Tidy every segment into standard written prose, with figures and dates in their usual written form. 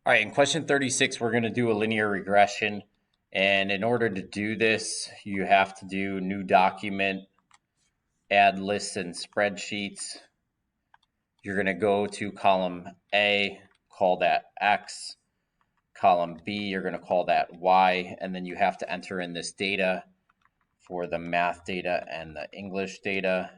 All right, in question 36, we're going to do a linear regression. And in order to do this, you have to do new document, add lists and spreadsheets. You're going to go to column A, call that X. Column B, you're going to call that Y. And then you have to enter in this data for the math data and the English data.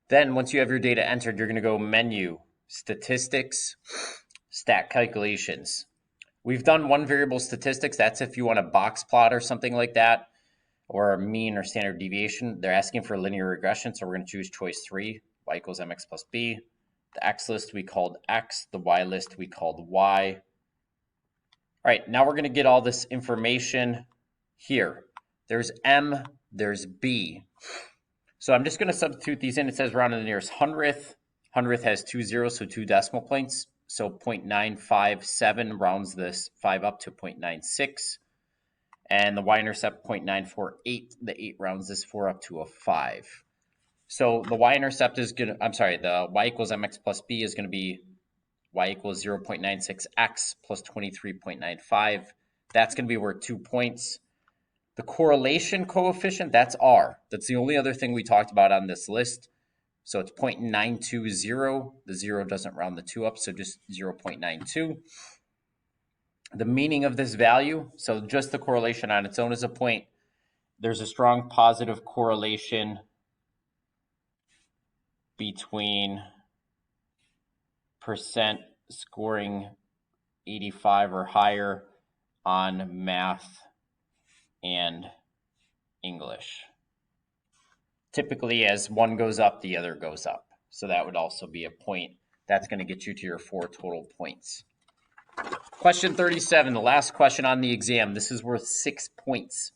Then once you have your data entered, you're going to go menu, statistics, stat calculations. We've done one variable statistics. That's if you want a box plot or something like that, or a mean or standard deviation. They're asking for linear regression, so we're going to choose choice 3, y equals mx plus b. The x list we called x, the y list we called y. All right, now we're going to get all this information here. There's m, there's b. So I'm just going to substitute these in. It says round to the nearest hundredth. Hundredth has 2 zeros, so 2 decimal points. So 0.957 rounds this 5 up to 0.96. And the y-intercept 0.948, the 8 rounds this 4 up to a 5. So the y-intercept is going to, I'm sorry, the y equals mx plus b is going to be y equals 0.96x plus 23.95. That's going to be worth 2 points. The correlation coefficient, that's R. That's the only other thing we talked about on this list. So it's 0.920. The 0 doesn't round the 2 up, so just 0.92. The meaning of this value, so just the correlation on its own is a point. There's a strong positive correlation between percent scoring 85 or higher on math and English. Typically, as one goes up, the other goes up. So that would also be a point. That's going to get you to your 4 total points. Question 37, the last question on the exam. This is worth 6 points.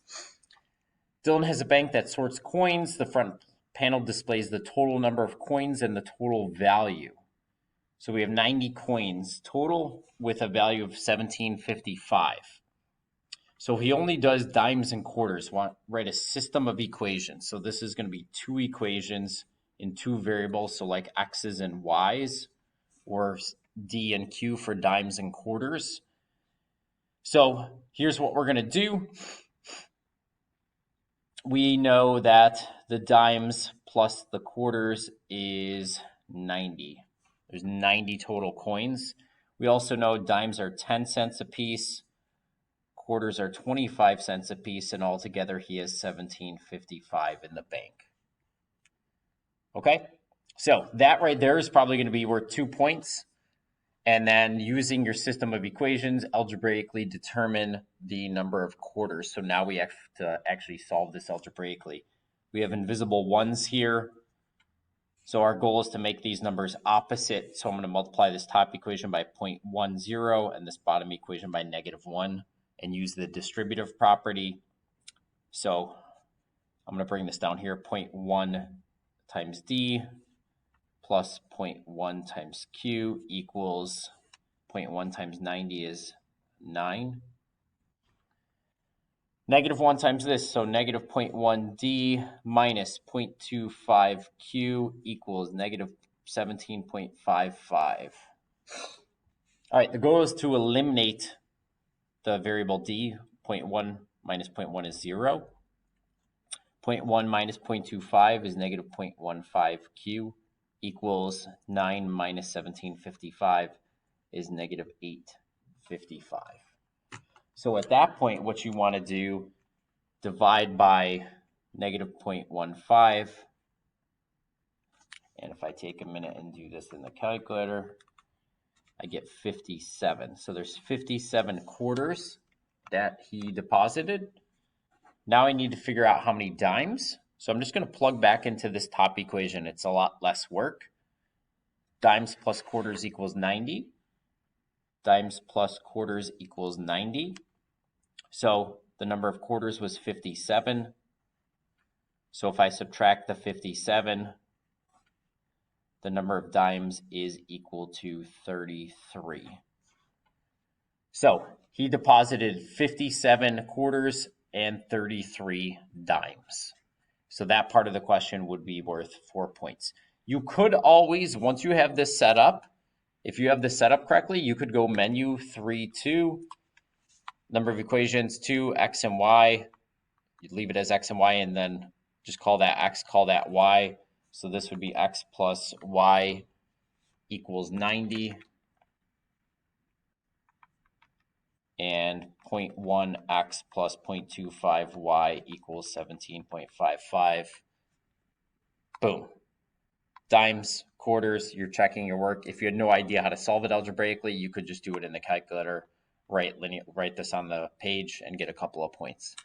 Dylan has a bank that sorts coins. The front panel displays the total number of coins and the total value. So we have 90 coins total with a value of $17.55. So he only does dimes and quarters. Write a system of equations. So this is going to be 2 equations in 2 variables, so like x's and y's, or d and q for dimes and quarters. So here's what we're going to do. We know that the dimes plus the quarters is 90. There's 90 total coins. We also know dimes are 10 cents a piece. Quarters are 25 cents a piece, and altogether he has $17.55 in the bank. Okay, so that right there is probably going to be worth 2 points. And then using your system of equations, algebraically determine the number of quarters. So now we have to actually solve this algebraically. We have invisible ones here. So our goal is to make these numbers opposite. So I'm going to multiply this top equation by 0.10 and this bottom equation by -1. And use the distributive property. So I'm going to bring this down here, 0.1 times d plus 0.1 times q equals 0.1 times 90 is 9. -1 times this, so negative 0.1d minus 0.25q equals negative 17.55. All right, the goal is to eliminate the variable d. 0.1 minus 0.1 is 0. 0.1 minus 0.25 is negative 0.15q equals 9 minus 1755 is negative 855. So at that point, what you want to do, divide by negative 0.15. And if I take a minute and do this in the calculator, I get 57. So there's 57 quarters that he deposited. Now I need to figure out how many dimes. So I'm just going to plug back into this top equation. It's a lot less work. Dimes plus quarters equals 90. Dimes plus quarters equals 90. So the number of quarters was 57. So if I subtract the 57, the number of dimes is equal to 33. So he deposited 57 quarters $1.33. So that part of the question would be worth 4 points. You could always, once you have this set up, if you have this set up correctly, you could go menu 3, 2, number of equations 2, x and y. You'd leave it as x and y and then just call that x, call that y. So this would be x plus y equals 90. And 0.1x plus 0.25y equals 17.55. Boom. Dimes, quarters, you're checking your work. If you had no idea how to solve it algebraically, you could just do it in the calculator, write this on the page, and get a couple of points.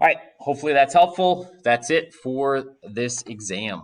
All right, hopefully that's helpful. That's it for this exam.